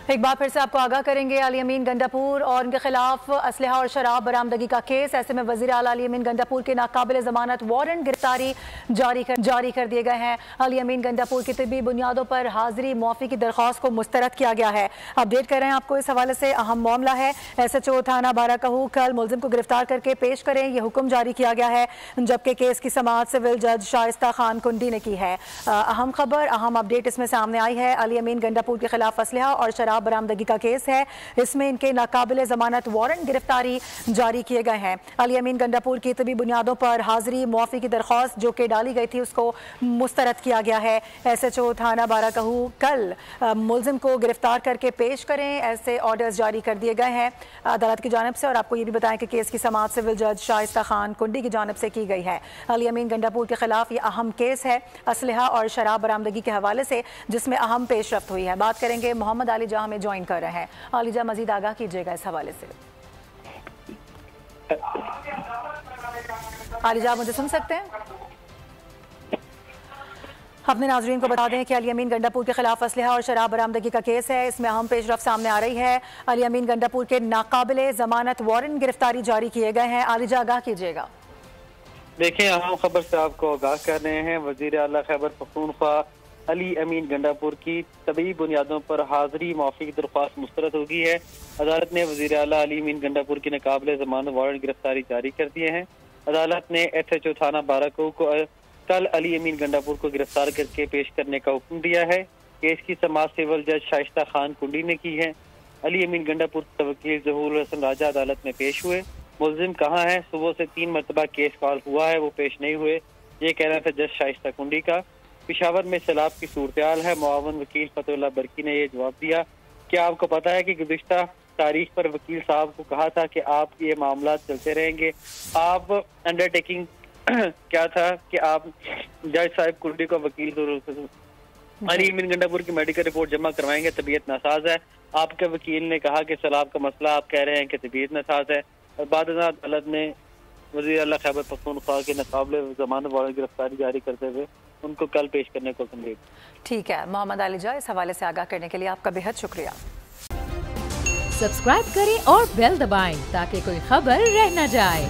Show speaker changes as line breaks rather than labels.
एक बार फिर से आपको आगाह करेंगे अली अमीन गंडापुर और उनके खिलाफ असलहा और शराब बरामदगी का केस। ऐसे में वज़ीर आला अली अमीन गंडापुर के नाकाबिल जमानत वारंट गिरफ्तारी जारी कर दिए गए हैं। अली अमीन गंडापुर की तिब्बी बुनियादों पर हाजिरी मुआफ़ी की दरख्वास्त को मुस्तरद किया गया है। अपडेट कर रहे हैं आपको इस हवाले से। अहम मामला है, SHO थाना बाराकहू कल मुलजिम को गिरफ्तार करके पेश करें, यह हुक्म जारी किया गया है, जबकि केस की समाअत सिविल जज शाइस्ता खान कुंडी ने की है। अहम खबर, अहम अपडेट इसमें सामने आई है। अली अमीन गंडापुर के खिलाफ असलहा और शराब बरामदगी का केस है। इसमें इनके नाकाबिल जमानत वारंट गिरफ्तारी जारी किए गए हैं। अली अमीन गंडापुर की तबी बुनियादों पर हाजिरी मुआफ़ी की दरख्वास्त जो कि डाली गई थी उसको मुस्तरद किया गया है। SHO थाना बाराकहू कल मुलजिम को गिरफ्तार करके पेश करें, ऐसे ऑर्डर्स जारी कर दिए गए हैं अदालत की जानिब से। और आपको ये भी बताएं कि केस की समाअत सिविल जज शाइस्ता खान कुंडी की जानिब से की गई है। अली अमीन गंडापुर के खिलाफ ये अहम केस है असलहा और शराब बरामदगी के हवाले से, जिसमें अहम पेशरफ्त हुई है। बात करेंगे मोहम्मद अली जहाँ में ज्वाइन कर रहे हैं। अली जहाँ मजीद आगाह कीजिएगा इस हवाले से। अली जहाँ मुझे सुन सकते हैं? अपने नाजरीन को बता दें कि अली अमीन गंडापुर के खिलाफ असलहा और शराब बरामदगी का केस है। इसमें अहम पेशरफ्त सामने आ रही है। अली अमीन गंडापुर के नाकाबिले जमानत वारंट गिरफ्तारी जारी किए गए हैं। अली जहाँ आगाह कीजिएगा।
देखिए, अहम खबर से आपको आगाह कर रहे हैं। वजीर आला खैबर पख्तूनख्वा अली अमीन गंडापुर की तबी बुनियादों पर हाजिरी मुआफ़ी की दरख्वास्त मुस्तरद हो गई है। अदालत ने वजीर आला अली अमीन गंडापुर की नाकाबिले जमानत वारंट गिरफ्तारी जारी कर दिए हैं। अदालत ने SHO थाना बाराकहू को कल अली अमीन गंडापुर को गिरफ्तार करके पेश करने का हुक्म दिया है। केस की समाअत सिविल जज शाइस्ता खान कुंडी ने की है। अली अमीन गंडापुर के वकील ज़हूर हसन राजा अदालत में पेश हुए। मुलजिम कहाँ है? सुबह से 3 मरतबा केस कॉल हुआ है, वो पेश नहीं हुए, ये कहना था जज शाइस्ता कुंडी का। पेशावर में सैलाब की सूरत हाल है। मुआवन वकील फतहुल्लाह बरकी ने यह जवाब दिया। क्या आपको पता है कि गुज़िश्ता तारीख पर वकील साहब को कहा था कि आप ये मामला चलते रहेंगे? आप अंडरटेकिंग क्या था कि आप जज साहब कुंडी को वकील अली अमीन गंडापुर की मेडिकल रिपोर्ट जमा करवाएंगे, तबीयत नासाज है। आपके वकील ने कहा कि सैलाब का मसला, आप कह रहे हैं कि तबीयत नासाज है। और बाद अदालत ने वज़ीर आला खैबर पख्तूनख्वा के नाकाबिले जमानत वारंट गिरफ्तारी जारी करते हुए उनको कल पेश करने को हुक्म दिया।
ठीक है मोहम्मद अली जा, इस हवाले से आगाह करने के लिए आपका बेहद शुक्रिया।
सब्सक्राइब करें और बेल दबाएं ताकि कोई खबर रह न जाए।